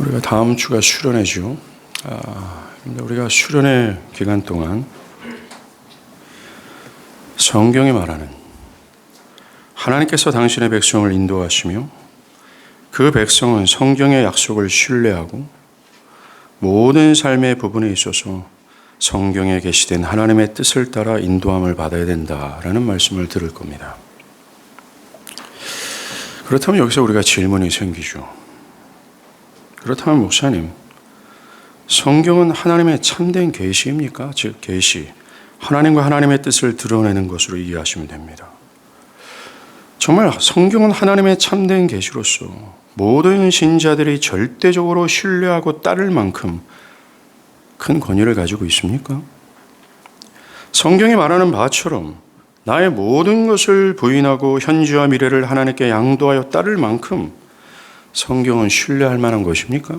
우리가 다음 주가 수련회죠. 우리가 수련회 기간 동안 성경이 말하는 하나님께서 당신의 백성을 인도하시며 그 백성은 성경의 약속을 신뢰하고 모든 삶의 부분에 있어서 성경에 게시된 하나님의 뜻을 따라 인도함을 받아야 된다라는 말씀을 들을 겁니다. 그렇다면 여기서 우리가 질문이 생기죠. 그렇다면 목사님, 성경은 하나님의 참된 계시입니까? 즉 계시, 하나님과 하나님의 뜻을 드러내는 것으로 이해하시면 됩니다. 정말 성경은 하나님의 참된 계시로서 모든 신자들이 절대적으로 신뢰하고 따를 만큼 큰 권위를 가지고 있습니까? 성경이 말하는 바처럼 나의 모든 것을 부인하고 현재와 미래를 하나님께 양도하여 따를 만큼 성경은 신뢰할 만한 것입니까?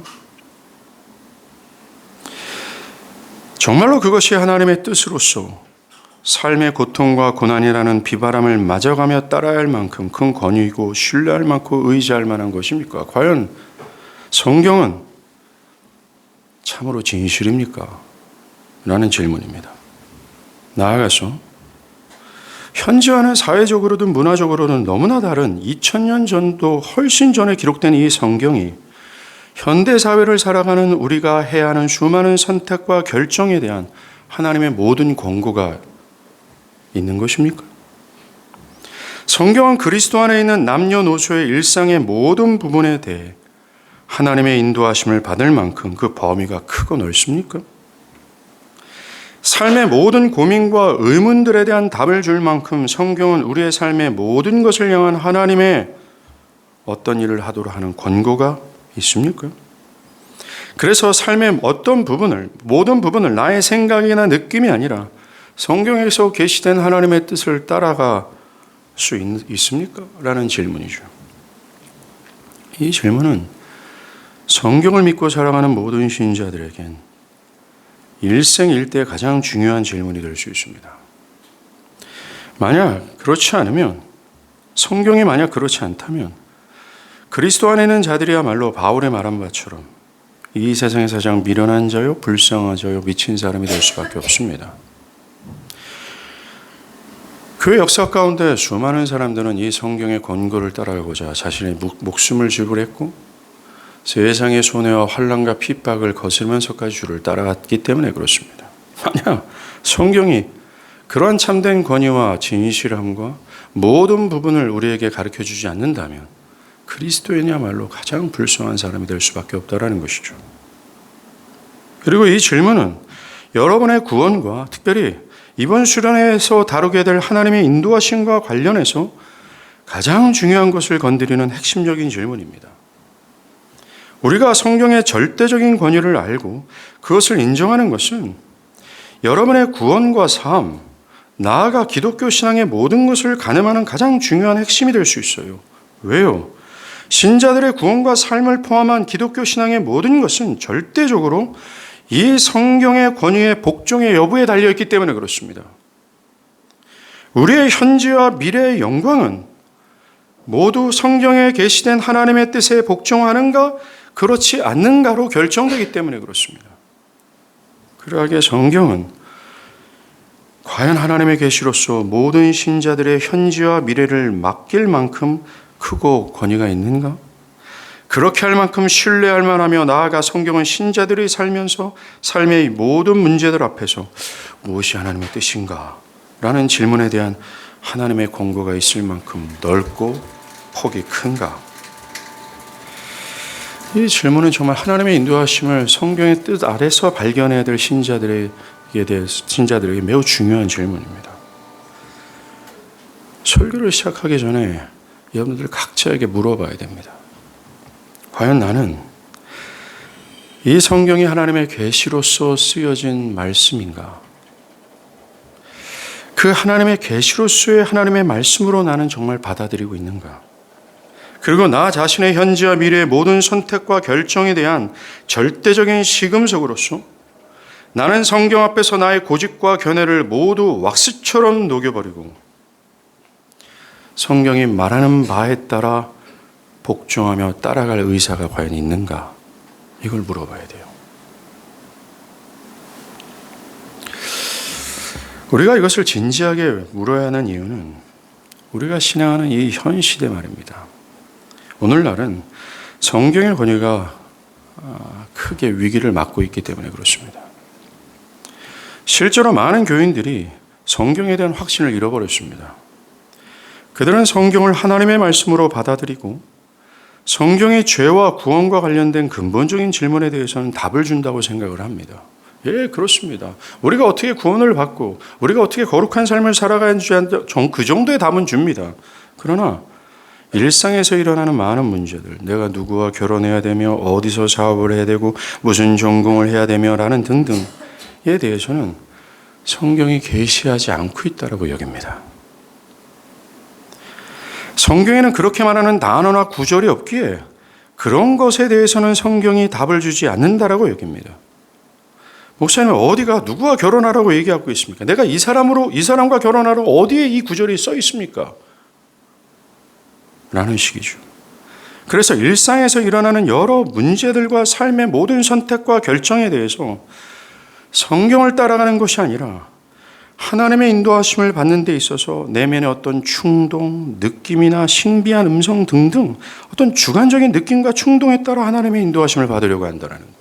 정말로 그것이 하나님의 뜻으로서 삶의 고통과 고난이라는 비바람을 맞아가며 따라야 할 만큼 큰 권위이고 신뢰할 만큼 의지할 만한 것입니까? 과연 성경은 참으로 진실입니까? 라는 질문입니다. 나아가서 현재와는 사회적으로든 문화적으로는 너무나 다른 2000년 전도 훨씬 전에 기록된 이 성경이 현대 사회를 살아가는 우리가 해야 하는 수많은 선택과 결정에 대한 하나님의 모든 권고가 있는 것입니까? 성경은 그리스도 안에 있는 남녀노소의 일상의 모든 부분에 대해 하나님의 인도하심을 받을 만큼 그 범위가 크고 넓습니까? 삶의 모든 고민과 의문들에 대한 답을 줄 만큼 성경은 우리의 삶의 모든 것을 향한 하나님의 어떤 일을 하도록 하는 권고가 있습니까? 그래서 삶의 모든 부분을 나의 생각이나 느낌이 아니라 성경에서 계시된 하나님의 뜻을 따라갈 수 있습니까? 라는 질문이죠. 이 질문은 성경을 믿고 살아가는 모든 신자들에겐 일생일대 가장 중요한 질문이 될 수 있습니다. 만약 그렇지 않으면, 성경이 만약 그렇지 않다면 그리스도 안에 있는 자들이야말로 바울의 말한 바처럼 이 세상에서 가장 미련한 자요, 불쌍한 자요, 미친 사람이 될 수밖에 없습니다. 교회 역사 가운데 수많은 사람들은 이 성경의 권고를 따라가고자 자신의 목숨을 지불했고 세상의 손해와 환난과 핍박을 거스르면서까지 주를 따라갔기 때문에 그렇습니다. 만약 성경이 그러한 참된 권위와 진실함과 모든 부분을 우리에게 가르쳐주지 않는다면 그리스도인이야말로 가장 불쌍한 사람이 될 수밖에 없다는 것이죠. 그리고 이 질문은 여러분의 구원과 특별히 이번 수련회에서 다루게 될 하나님의 인도하심과 관련해서 가장 중요한 것을 건드리는 핵심적인 질문입니다. 우리가 성경의 절대적인 권위를 알고 그것을 인정하는 것은 여러분의 구원과 삶, 나아가 기독교 신앙의 모든 것을 가늠하는 가장 중요한 핵심이 될 수 있어요. 왜요? 신자들의 구원과 삶을 포함한 기독교 신앙의 모든 것은 절대적으로 이 성경의 권위의 복종의 여부에 달려있기 때문에 그렇습니다. 우리의 현재와 미래의 영광은 모두 성경에 게시된 하나님의 뜻에 복종하는가 그렇지 않는가로 결정되기 때문에 그렇습니다. 그러하기에 성경은 과연 하나님의 계시로서 모든 신자들의 현재와 미래를 맡길 만큼 크고 권위가 있는가? 그렇게 할 만큼 신뢰할 만하며 나아가 성경은 신자들이 살면서 삶의 모든 문제들 앞에서 무엇이 하나님의 뜻인가? 라는 질문에 대한 하나님의 권고가 있을 만큼 넓고 폭이 큰가? 이 질문은 정말 하나님의 인도하심을 성경의 뜻 아래서 발견해야 될 신자들에게 매우 중요한 질문입니다. 설교를 시작하기 전에 여러분들 각자에게 물어봐야 됩니다. 과연 나는 이 성경이 하나님의 계시로서 쓰여진 말씀인가? 그 하나님의 계시로서의 하나님의 말씀으로 나는 정말 받아들이고 있는가? 그리고 나 자신의 현재와 미래의 모든 선택과 결정에 대한 절대적인 시금석으로서 나는 성경 앞에서 나의 고집과 견해를 모두 왁스처럼 녹여버리고 성경이 말하는 바에 따라 복종하며 따라갈 의사가 과연 있는가? 이걸 물어봐야 돼요. 우리가 이것을 진지하게 물어야 하는 이유는 우리가 신앙하는 이 현 시대 말입니다. 오늘날은 성경의 권위가 크게 위기를 맞고 있기 때문에 그렇습니다. 실제로 많은 교인들이 성경에 대한 확신을 잃어버렸습니다. 그들은 성경을 하나님의 말씀으로 받아들이고 성경의 죄와 구원과 관련된 근본적인 질문에 대해서는 답을 준다고 생각을 합니다. 예, 그렇습니다. 우리가 어떻게 구원을 받고 우리가 어떻게 거룩한 삶을 살아가는지 그 정도의 답은 줍니다. 그러나 일상에서 일어나는 많은 문제들, 내가 누구와 결혼해야 되며 어디서 사업을 해야 되고 무슨 전공을 해야 되며 라는 등등에 대해서는 성경이 계시하지 않고 있다고 여깁니다. 성경에는 그렇게 말하는 단어나 구절이 없기에 그런 것에 대해서는 성경이 답을 주지 않는다라고 여깁니다. 목사님 어디가 누구와 결혼하라고 얘기하고 있습니까? 내가 이 사람과 결혼하라고 어디에 이 구절이 써 있습니까? 라는 식이죠. 그래서 일상에서 일어나는 여러 문제들과 삶의 모든 선택과 결정에 대해서 성경을 따라가는 것이 아니라 하나님의 인도하심을 받는 데 있어서 내면의 어떤 충동, 느낌이나 신비한 음성 등등 어떤 주관적인 느낌과 충동에 따라 하나님의 인도하심을 받으려고 한다는 거예요.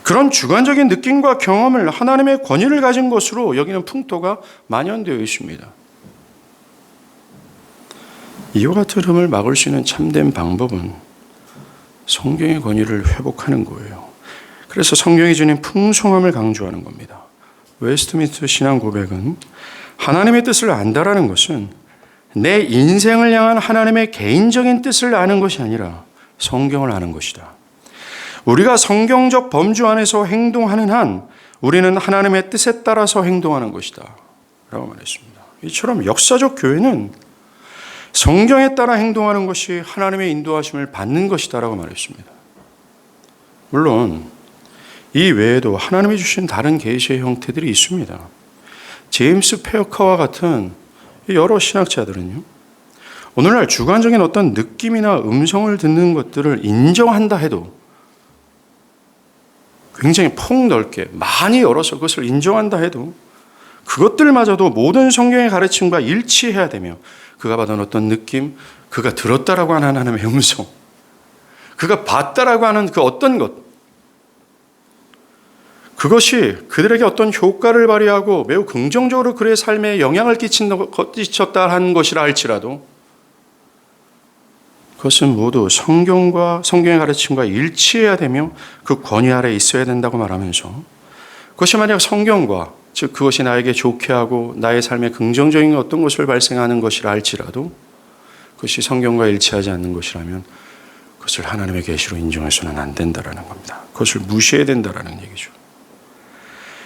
그런 주관적인 느낌과 경험을 하나님의 권위를 가진 것으로 여기는 풍토가 만연되어 있습니다. 이와 같은 흐름을 막을 수 있는 참된 방법은 성경의 권위를 회복하는 거예요. 그래서 성경이 주는 풍성함을 강조하는 겁니다. 웨스트민스터 신앙 고백은 하나님의 뜻을 안다라는 것은 내 인생을 향한 하나님의 개인적인 뜻을 아는 것이 아니라 성경을 아는 것이다. 우리가 성경적 범주 안에서 행동하는 한 우리는 하나님의 뜻에 따라서 행동하는 것이다 라고 말했습니다. 이처럼 역사적 교회는 성경에 따라 행동하는 것이 하나님의 인도하심을 받는 것이다 라고 말했습니다. 물론 이 외에도 하나님이 주신 다른 계시의 형태들이 있습니다. 제임스 페어커와 같은 여러 신학자들은요, 오늘날 주관적인 어떤 느낌이나 음성을 듣는 것들을 인정한다 해도 굉장히 폭넓게 많이 열어서 그것을 인정한다 해도 그것들마저도 모든 성경의 가르침과 일치해야 되며 그가 받은 어떤 느낌, 그가 들었다라고 하는 하나님의 음성, 그가 봤다라고 하는 그 어떤 것, 그것이 그들에게 어떤 효과를 발휘하고 매우 긍정적으로 그의 삶에 영향을 끼쳤다 하는 것이라 할지라도 그것은 모두 성경과 성경의 가르침과 일치해야 되며 그 권위 아래에 있어야 된다고 말하면서 그것이 만약 성경과 즉 그것이 나에게 좋게 하고 나의 삶에 긍정적인 어떤 것을 발생하는 것이라 할지라도 그것이 성경과 일치하지 않는 것이라면 그것을 하나님의 계시로 인정해서는 안 된다라는 겁니다. 그것을 무시해야 된다라는 얘기죠.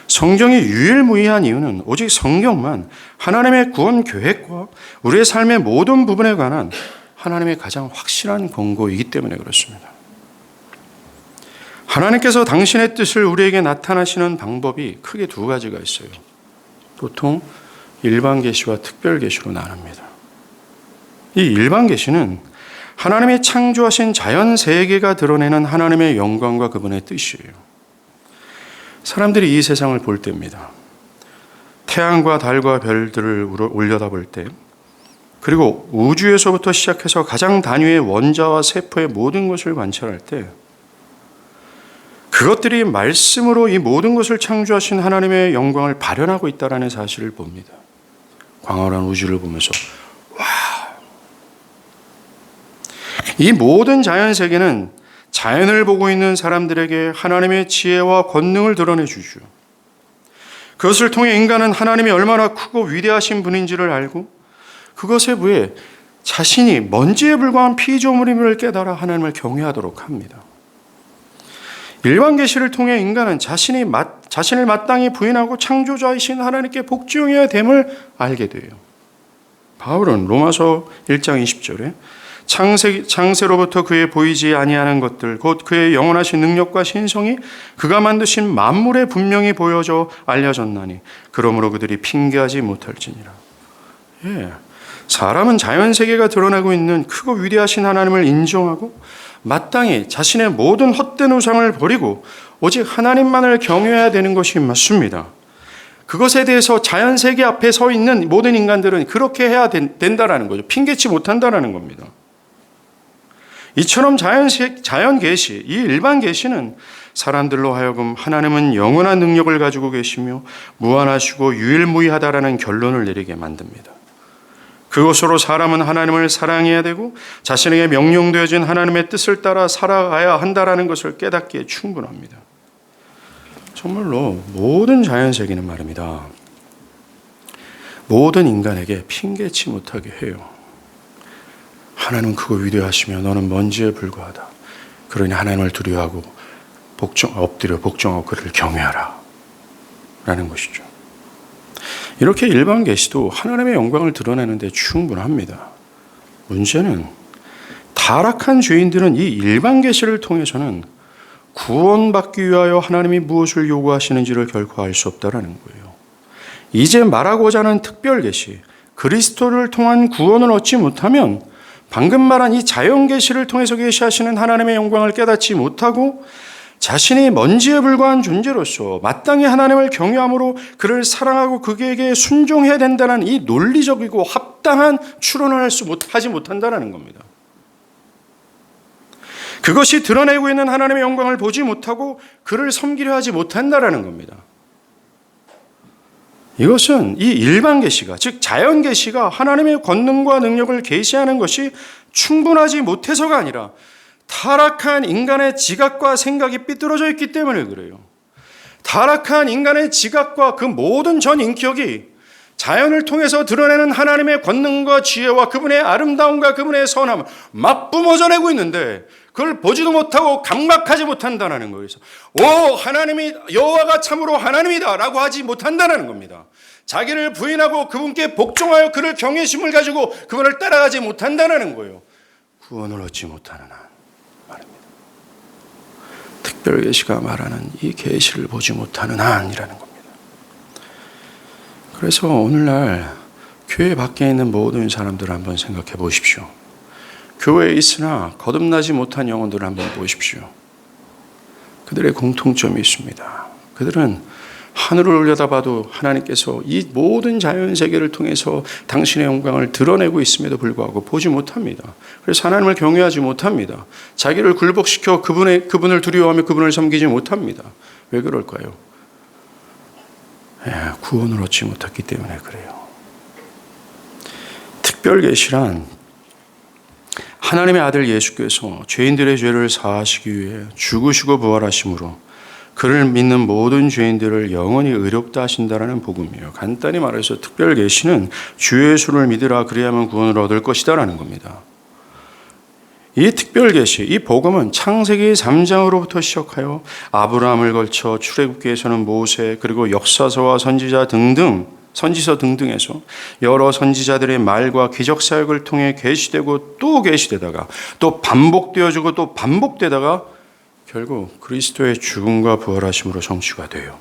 성경이 유일무이한 이유는 오직 성경만 하나님의 구원 계획과 우리의 삶의 모든 부분에 관한 하나님의 가장 확실한 권고이기 때문에 그렇습니다. 하나님께서 당신의 뜻을 우리에게 나타나시는 방법이 크게 두 가지가 있어요. 보통 일반 계시와 특별 계시로 나눕니다. 이 일반 계시는 하나님이 창조하신 자연 세계가 드러내는 하나님의 영광과 그분의 뜻이에요. 사람들이 이 세상을 볼 때입니다. 태양과 달과 별들을 올려다볼 때, 그리고 우주에서부터 시작해서 가장 단위의 원자와 세포의 모든 것을 관찰할 때 그것들이 말씀으로 이 모든 것을 창조하신 하나님의 영광을 발현하고 있다는 사실을 봅니다. 광활한 우주를 보면서 와, 이 모든 자연세계는 자연을 보고 있는 사람들에게 하나님의 지혜와 권능을 드러내 주죠. 그것을 통해 인간은 하나님이 얼마나 크고 위대하신 분인지를 알고 그것에 부해 자신이 먼지에 불과한 피조물임을 깨달아 하나님을 경외하도록 합니다. 일반 계시를 통해 인간은 자신을 마땅히 부인하고 창조자이신 하나님께 복종해야 됨을 알게 돼요. 바울은 로마서 1장 20절에 창세로부터 그의 보이지 아니하는 것들 곧 그의 영원하신 능력과 신성이 그가 만드신 만물에 분명히 보여져 알려졌나니 그러므로 그들이 핑계하지 못할지니라. 예, 사람은 자연세계가 드러나고 있는 크고 위대하신 하나님을 인정하고 마땅히 자신의 모든 헛된 우상을 버리고 오직 하나님만을 경외해야 되는 것이 맞습니다. 그것에 대해서 자연세계 앞에 서 있는 모든 인간들은 그렇게 해야 된다라는 거죠. 핑계치 못한다라는 겁니다. 이처럼 자연 계시, 이 일반 계시는 사람들로 하여금 하나님은 영원한 능력을 가지고 계시며 무한하시고 유일무이하다라는 결론을 내리게 만듭니다. 그것으로 사람은 하나님을 사랑해야 되고 자신에게 명령되어진 하나님의 뜻을 따라 살아가야 한다라는 것을 깨닫기에 충분합니다. 정말로 모든 자연세계는 말입니다. 모든 인간에게 핑계치 못하게 해요. 하나님은 그거 위대하시며 너는 먼지에 불과하다. 그러니 하나님을 두려워하고 엎드려 복종하고 그를 경외하라 라는 것이죠. 이렇게 일반 계시도 하나님의 영광을 드러내는데 충분합니다. 문제는 타락한 죄인들은 이 일반 계시를 통해서는 구원받기 위하여 하나님이 무엇을 요구하시는지를 결코 알 수 없다라는 거예요. 이제 말하고자 하는 특별 계시, 그리스도를 통한 구원을 얻지 못하면 방금 말한 이 자연 계시를 통해서 계시하시는 하나님의 영광을 깨닫지 못하고 자신이 먼지에 불과한 존재로서 마땅히 하나님을 경외함으로 그를 사랑하고 그에게 순종해야 된다는 이 논리적이고 합당한 추론을 하지 못한다는 겁니다. 그것이 드러내고 있는 하나님의 영광을 보지 못하고 그를 섬기려 하지 못한다는 겁니다. 이것은 이 일반 계시가, 즉 자연 계시가 하나님의 권능과 능력을 계시하는 것이 충분하지 못해서가 아니라 타락한 인간의 지각과 생각이 삐뚤어져 있기 때문에 그래요. 타락한 인간의 지각과 그 모든 전 인격이 자연을 통해서 드러내는 하나님의 권능과 지혜와 그분의 아름다움과 그분의 선함을 맞뿜어져 내고 있는데 그걸 보지도 못하고 감각하지 못한다는 거에서 하나님이 여호와가 참으로 하나님이다 라고 하지 못한다는 겁니다. 자기를 부인하고 그분께 복종하여 그를 경외심을 가지고 그분을 따라가지 못한다는 거예요. 구원을 얻지 못하는 한 말입니다. 특별 계시가 말하는 이 계시를 보지 못하는 한이라는 겁니다. 그래서 오늘날 교회 밖에 있는 모든 사람들을 한번 생각해 보십시오. 교회에 있으나 거듭나지 못한 영혼들을 한번 보십시오. 그들의 공통점이 있습니다. 그들은 하늘을 올려다봐도 하나님께서 이 모든 자연세계를 통해서 당신의 영광을 드러내고 있음에도 불구하고 보지 못합니다. 그래서 하나님을 경외하지 못합니다. 자기를 굴복시켜 그분을 두려워하며 그분을 섬기지 못합니다. 왜 그럴까요? 구원을 얻지 못했기 때문에 그래요. 특별 계시란 하나님의 아들 예수께서 죄인들의 죄를 사하시기 위해 죽으시고 부활하심으로 그를 믿는 모든 죄인들을 영원히 의롭다 하신다라는 복음이에요. 간단히 말해서 특별 계시는 주 예수를 믿으라 그리하면 구원을 얻을 것이다라는 겁니다. 이 특별 계시, 이 복음은 창세기 3장으로부터 시작하여 아브라함을 걸쳐 출애굽기에서는 모세 그리고 역사서와 선지서 등등에서 여러 선지자들의 말과 기적 사역을 통해 계시되고 또 계시되다가 또 반복되어지고 또 반복되다가 결국 그리스도의 죽음과 부활하심으로 성취가 돼요.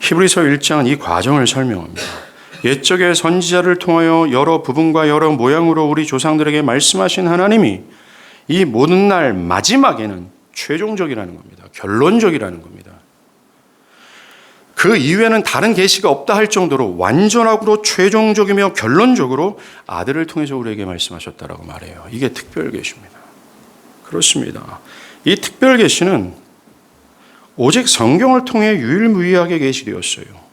히브리서 1장은 이 과정을 설명합니다. 옛적의 선지자를 통하여 여러 부분과 여러 모양으로 우리 조상들에게 말씀하신 하나님이 이 모든 날 마지막에는 최종적이라는 겁니다. 결론적이라는 겁니다. 그 이후에는 다른 계시가 없다 할 정도로 완전하고 최종적이며 결론적으로 아들을 통해서 우리에게 말씀하셨다라고 말해요. 이게 특별 계시입니다. 그렇습니다. 이 특별 계시는 오직 성경을 통해 유일무이하게 계시되었어요.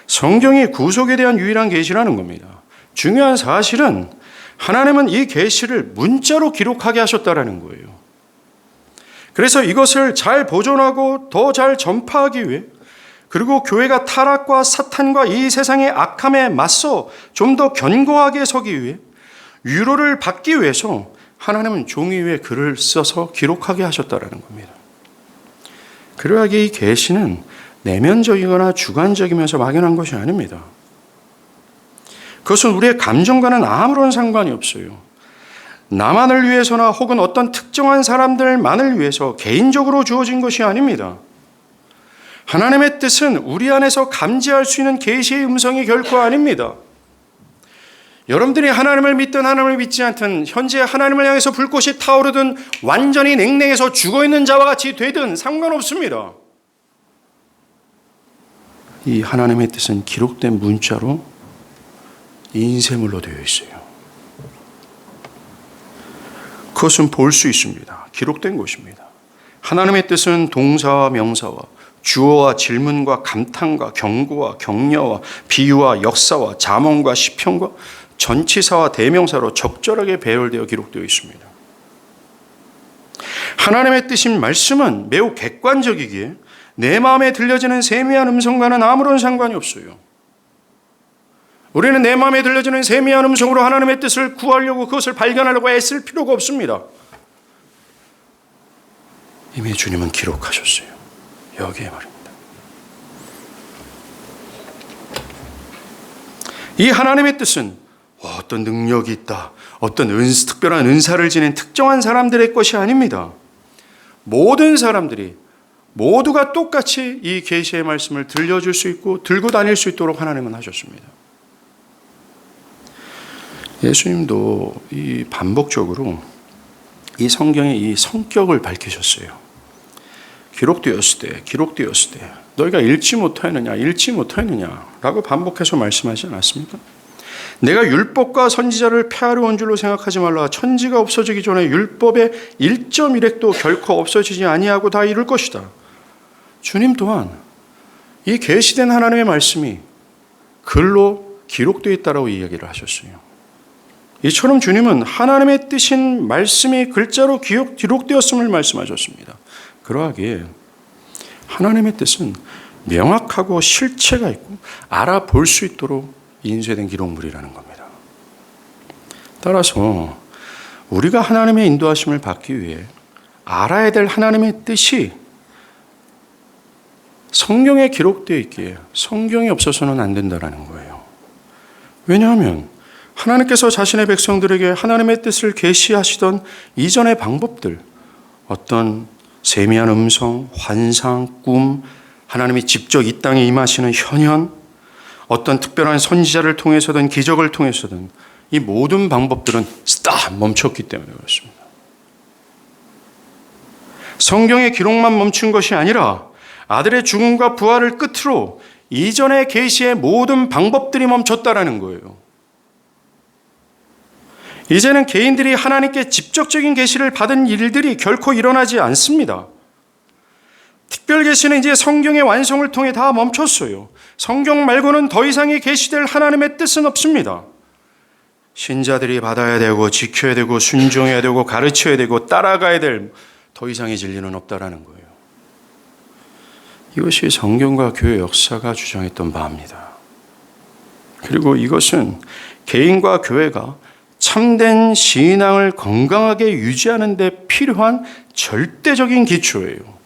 성경이 구속에 대한 유일한 계시라는 겁니다. 중요한 사실은 하나님은 이 계시를 문자로 기록하게 하셨다라는 거예요. 그래서 이것을 잘 보존하고 더 잘 전파하기 위해 그리고 교회가 타락과 사탄과 이 세상의 악함에 맞서 좀 더 견고하게 서기 위해 위로를 받기 위해서 하나님은 종이 위에 글을 써서 기록하게 하셨다라는 겁니다. 그러하기에 이 계시는 내면적이거나 주관적이면서 막연한 것이 아닙니다. 그것은 우리의 감정과는 아무런 상관이 없어요. 나만을 위해서나 혹은 어떤 특정한 사람들만을 위해서 개인적으로 주어진 것이 아닙니다. 하나님의 뜻은 우리 안에서 감지할 수 있는 계시의 음성이 결코 아닙니다. 여러분들이 하나님을 믿든 하나님을 믿지 않든 현재 하나님을 향해서 불꽃이 타오르든 완전히 냉랭해서 죽어있는 자와 같이 되든 상관없습니다. 이 하나님의 뜻은 기록된 문자로 인쇄물로 되어 있어요. 그것은 볼 수 있습니다. 기록된 것입니다. 하나님의 뜻은 동사와 명사와 주어와 질문과 감탄과 경고와 격려와 비유와 역사와 잠언과 시편과 전치사와 대명사로 적절하게 배열되어 기록되어 있습니다. 하나님의 뜻인 말씀은 매우 객관적이기에 내 마음에 들려지는 세미한 음성과는 아무런 상관이 없어요. 우리는 내 마음에 들려지는 세미한 음성으로 하나님의 뜻을 구하려고 그것을 발견하려고 애쓸 필요가 없습니다. 이미 주님은 기록하셨어요. 여기에 말입니다. 이 하나님의 뜻은 어떤 능력이 있다, 어떤 특별한 은사를 지닌 특정한 사람들의 것이 아닙니다. 모든 사람들이 모두가 똑같이 이 계시의 말씀을 들려줄 수 있고 들고 다닐 수 있도록 하나님은 하셨습니다. 예수님도 이 반복적으로 이 성경의 이 성격을 밝히셨어요. 기록되었을 때 너희가 읽지 못하였느냐 라고 반복해서 말씀하지 않았습니까? 내가 율법과 선지자를 폐하려 온 줄로 생각하지 말라. 천지가 없어지기 전에 율법의 1.1획도 결코 없어지지 아니하고 다 이룰 것이다. 주님 또한 이 계시된 하나님의 말씀이 글로 기록되어 있다라고 이야기를 하셨어요. 이처럼 주님은 하나님의 뜻인 말씀이 글자로 기록되었음을 말씀하셨습니다. 그러하기에 하나님의 뜻은 명확하고 실체가 있고 알아볼 수 있도록 인쇄된 기록물이라는 겁니다. 따라서 우리가 하나님의 인도하심을 받기 위해 알아야 될 하나님의 뜻이 성경에 기록되어 있기에 성경이 없어서는 안 된다는 거예요. 왜냐하면 하나님께서 자신의 백성들에게 하나님의 뜻을 계시하시던 이전의 방법들, 어떤 세미한 음성, 환상, 꿈, 하나님이 직접 이 땅에 임하시는 현현, 어떤 특별한 선지자를 통해서든 기적을 통해서든 이 모든 방법들은 멈췄기 때문에 그렇습니다. 성경의 기록만 멈춘 것이 아니라 아들의 죽음과 부활을 끝으로 이전의 계시의 모든 방법들이 멈췄다라는 거예요. 이제는 개인들이 하나님께 직접적인 계시를 받은 일들이 결코 일어나지 않습니다. 특별 계시는 이제 성경의 완성을 통해 다 멈췄어요. 성경 말고는 더 이상의 계시될 하나님의 뜻은 없습니다. 신자들이 받아야 되고 지켜야 되고 순종해야 되고 가르쳐야 되고 따라가야 될 더 이상의 진리는 없다라는 거예요. 이것이 성경과 교회 역사가 주장했던 바입니다. 그리고 이것은 개인과 교회가 참된 신앙을 건강하게 유지하는 데 필요한 절대적인 기초예요.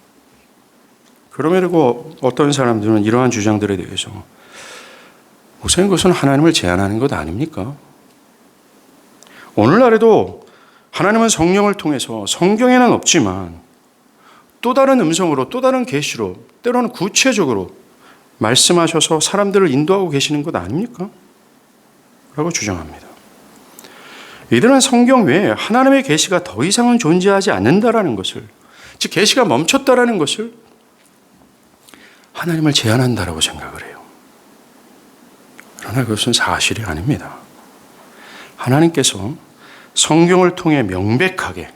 그럼에도 어떤 사람들은 이러한 주장들에 대해서 목사님 그것은 하나님을 제한하는 것 아닙니까? 오늘날에도 하나님은 성령을 통해서 성경에는 없지만 또 다른 음성으로 또 다른 계시로 때로는 구체적으로 말씀하셔서 사람들을 인도하고 계시는 것 아닙니까? 라고 주장합니다. 이들은 성경 외에 하나님의 계시가 더 이상은 존재하지 않는다라는 것을, 즉 계시가 멈췄다라는 것을 하나님을 제한한다라고 생각을 해요. 그러나 그것은 사실이 아닙니다. 하나님께서 성경을 통해 명백하게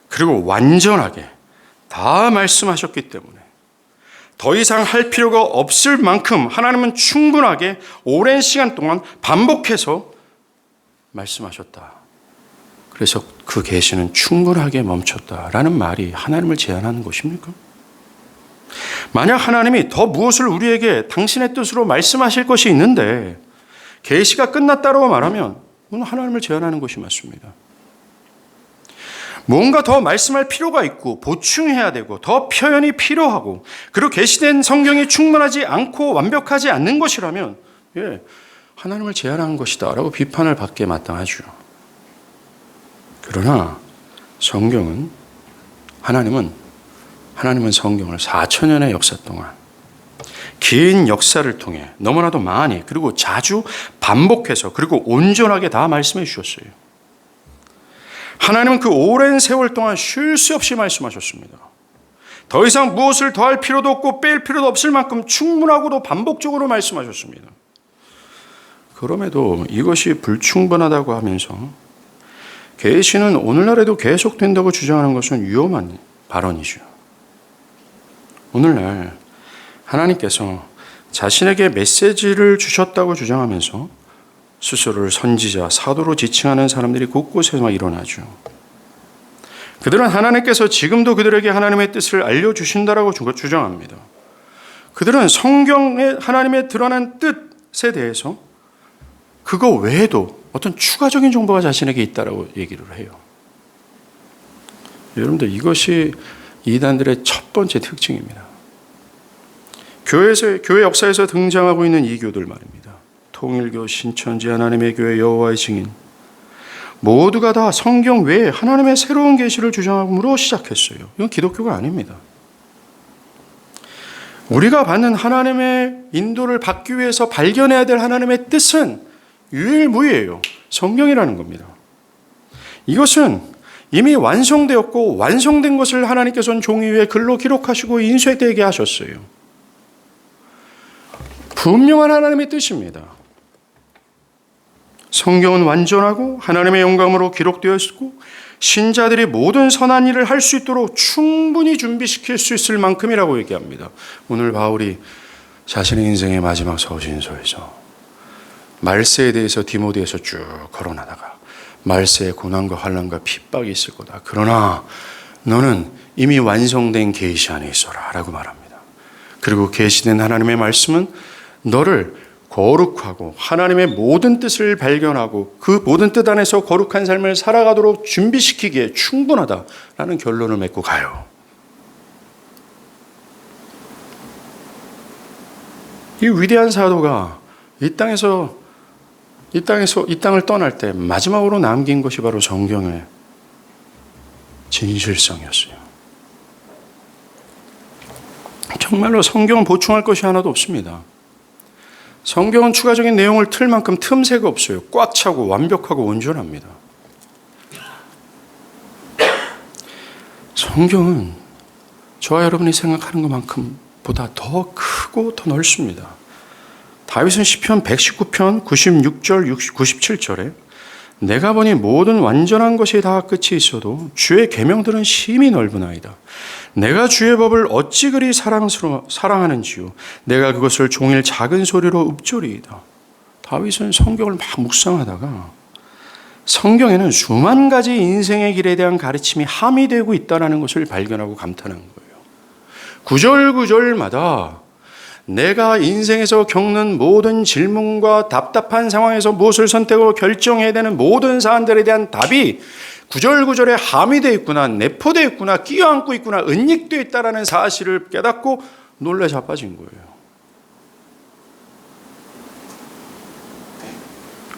그리고 완전하게 다 말씀하셨기 때문에 더 이상 할 필요가 없을 만큼 하나님은 충분하게 오랜 시간 동안 반복해서 말씀하셨다. 그래서 그 계시는 충분하게 멈췄다라는 말이 하나님을 제한하는 것입니까? 만약 하나님이 더 무엇을 우리에게 당신의 뜻으로 말씀하실 것이 있는데 계시가 끝났다고 말하면 그건 하나님을 제한하는 것이 맞습니다. 뭔가 더 말씀할 필요가 있고 보충해야 되고 더 표현이 필요하고 그리고 계시된 성경이 충분하지 않고 완벽하지 않는 것이라면 하나님을 제한한 것이다 라고 비판을 받게 마땅하죠. 그러나 하나님은 성경을 4,000년의 역사 동안 긴 역사를 통해 너무나도 많이 그리고 자주 반복해서 그리고 온전하게 다 말씀해 주셨어요. 하나님은 그 오랜 세월 동안 쉴 수 없이 말씀하셨습니다. 더 이상 무엇을 더할 필요도 없고 뺄 필요도 없을 만큼 충분하고도 반복적으로 말씀하셨습니다. 그럼에도 이것이 불충분하다고 하면서 계시는 오늘날에도 계속된다고 주장하는 것은 위험한 발언이죠. 오늘날 하나님께서 자신에게 메시지를 주셨다고 주장하면서 스스로를 선지자, 사도로 지칭하는 사람들이 곳곳에서 일어나죠. 그들은 하나님께서 지금도 그들에게 하나님의 뜻을 알려주신다라고 주장합니다. 그들은 성경에 하나님의 드러난 뜻에 대해서 그거 외에도 어떤 추가적인 정보가 자신에게 있다라고 얘기를 해요. 여러분들 이것이 이단들의 첫 번째 특징입니다. 교회 역사에서 등장하고 있는 이교들 말입니다. 통일교, 신천지, 하나님의 교회, 여호와의 증인 모두가 다 성경 외에 하나님의 새로운 계시를 주장함으로 시작했어요. 이건 기독교가 아닙니다. 우리가 받는 하나님의 인도를 받기 위해서 발견해야 될 하나님의 뜻은 유일무이해요. 성경이라는 겁니다. 이것은 이미 완성되었고 완성된 것을 하나님께서는 종이 위에 글로 기록하시고 인쇄되게 하셨어요. 분명한 하나님의 뜻입니다. 성경은 완전하고 하나님의 영광으로 기록되어 있고 신자들이 모든 선한 일을 할 수 있도록 충분히 준비시킬 수 있을 만큼이라고 얘기합니다. 오늘 바울이 자신의 인생의 마지막 서신서에서 말세에 대해서 디모데에서 쭉 거론하다가 말세에 고난과 환난과 핍박이 있을 거다. 그러나 너는 이미 완성된 계시 안에 있어라 라고 말합니다. 그리고 계시된 하나님의 말씀은 너를 거룩하고 하나님의 모든 뜻을 발견하고 그 모든 뜻 안에서 거룩한 삶을 살아가도록 준비시키기에 충분하다라는 결론을 맺고 가요. 이 위대한 사도가 이 땅을 떠날 때 마지막으로 남긴 것이 바로 성경의 진실성이었어요. 정말로 성경은 보충할 것이 하나도 없습니다. 성경은 추가적인 내용을 틀 만큼 틈새가 없어요. 꽉 차고 완벽하고 온전합니다. 성경은 저와 여러분이 생각하는 것만큼 보다 더 크고 더 넓습니다. 다윗은 시편 119편 96절 97절에 내가 보니 모든 완전한 것이 다 끝이 있어도 주의 계명들은 심히 넓으나이다. 내가 주의 법을 어찌 그리 사랑하는지요. 내가 그것을 종일 작은 소리로 읊조리이다. 다윗은 성경을 막 묵상하다가 성경에는 수만 가지 인생의 길에 대한 가르침이 함의되고 있다는 것을 발견하고 감탄한 거예요. 구절구절마다 내가 인생에서 겪는 모든 질문과 답답한 상황에서 무엇을 선택하고 결정해야 되는 모든 사안들에 대한 답이 구절구절에 함의되어 있구나, 내포되어 있구나, 끼어안고 있구나, 은닉되어 있다는 사실을 깨닫고 놀라 자빠진 거예요.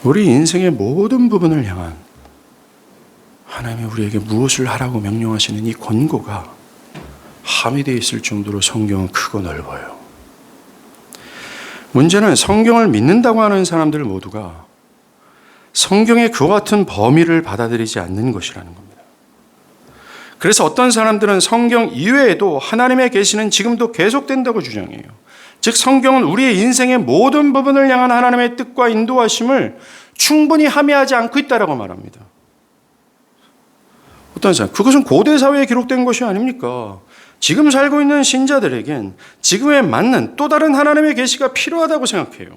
우리 인생의 모든 부분을 향한 하나님이 우리에게 무엇을 하라고 명령하시는 이 권고가 함의되어 있을 정도로 성경은 크고 넓어요. 문제는 성경을 믿는다고 하는 사람들 모두가 성경의 그와 같은 범위를 받아들이지 않는 것이라는 겁니다. 그래서 어떤 사람들은 성경 이외에도 하나님의 계시는 지금도 계속된다고 주장해요. 즉 성경은 우리의 인생의 모든 부분을 향한 하나님의 뜻과 인도하심을 충분히 함의하지 않고 있다고 말합니다. 어떤 사람, 그것은 고대 사회에 기록된 것이 아닙니까? 지금 살고 있는 신자들에겐 지금에 맞는 또 다른 하나님의 계시가 필요하다고 생각해요.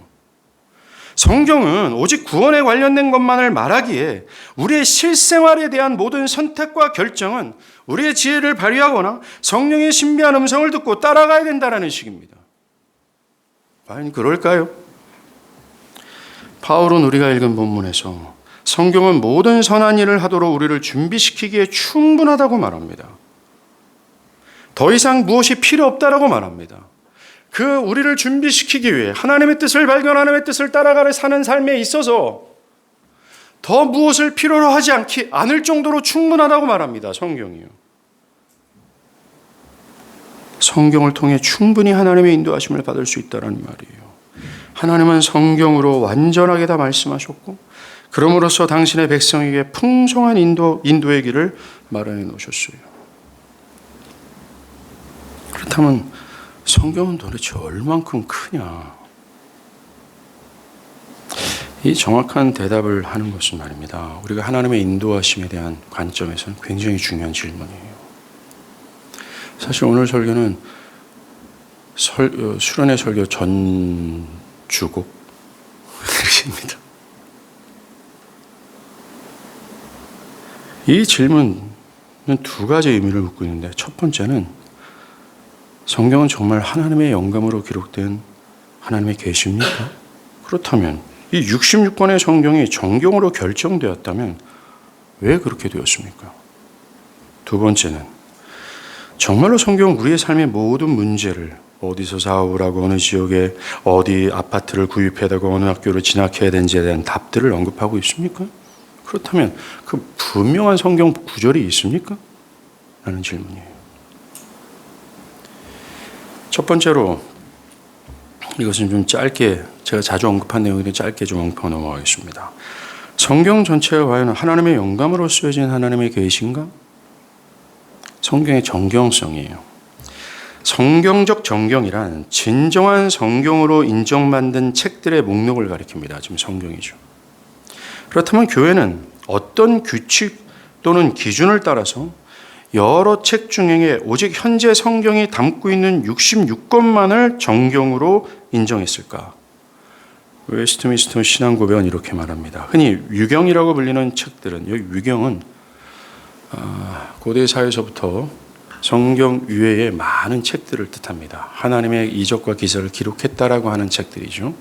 성경은 오직 구원에 관련된 것만을 말하기에 우리의 실생활에 대한 모든 선택과 결정은 우리의 지혜를 발휘하거나 성령의 신비한 음성을 듣고 따라가야 된다는 식입니다. 과연 그럴까요? 바울은 우리가 읽은 본문에서 성경은 모든 선한 일을 하도록 우리를 준비시키기에 충분하다고 말합니다. 더 이상 무엇이 필요 없다라고 말합니다. 우리를 준비시키기 위해 하나님의 뜻을 발견, 하나님의 뜻을 따라가려 사는 삶에 있어서 더 무엇을 필요로 하지 않을 정도로 충분하다고 말합니다. 성경이요. 성경을 통해 충분히 하나님의 인도하심을 받을 수 있다는 말이에요. 하나님은 성경으로 완전하게 다 말씀하셨고 그럼으로써 당신의 백성에게 풍성한 인도의 길을 마련해 놓으셨어요. 그렇다면 성경은 도대체 얼만큼 크냐? 이 정확한 대답을 하는 것은 말입니다. 우리가 하나님의 인도하심에 대한 관점에서는 굉장히 중요한 질문이에요. 사실 오늘 설교는 수련회 설교 전 주곡입니다. 이 질문은 두 가지 의미를 묻고 있는데 첫 번째는 성경은 정말 하나님의 영감으로 기록된 하나님의 계시입니까? 그렇다면 이 66권의 성경이 정경으로 결정되었다면 왜 그렇게 되었습니까? 두 번째는 정말로 성경은 우리의 삶의 모든 문제를 어디서 사업을 어느 지역에 어디 아파트를 구입해야 되고 어느 학교를 진학해야 되는지에 대한 답들을 언급하고 있습니까? 그렇다면 그 분명한 성경 구절이 있습니까? 라는 질문이에요. 첫 번째로 이것은 좀 짧게 제가 자주 언급한 내용인데 짧게 좀 언급하고 넘어가겠습니다. 성경 전체가 과연 하나님의 영감으로 쓰여진 하나님의 계시인가? 성경의 정경성이에요. 성경적 정경이란 진정한 성경으로 인정받는 책들의 목록을 가리킵니다. 지금 성경이죠. 그렇다면 교회는 어떤 규칙 또는 기준을 따라서 여러 책 중에 오직 현재 성경이 담고 있는 66권만을 정경으로 인정했을까? 웨스트민스터 신앙고백은 이렇게 말합니다. 흔히 유경이라고 불리는 책들은, 이 유경은 고대 사회에서부터 성경 이외의 많은 책들을 뜻합니다. 하나님의 이적과 기사를 기록했다라고 하는 책들이죠.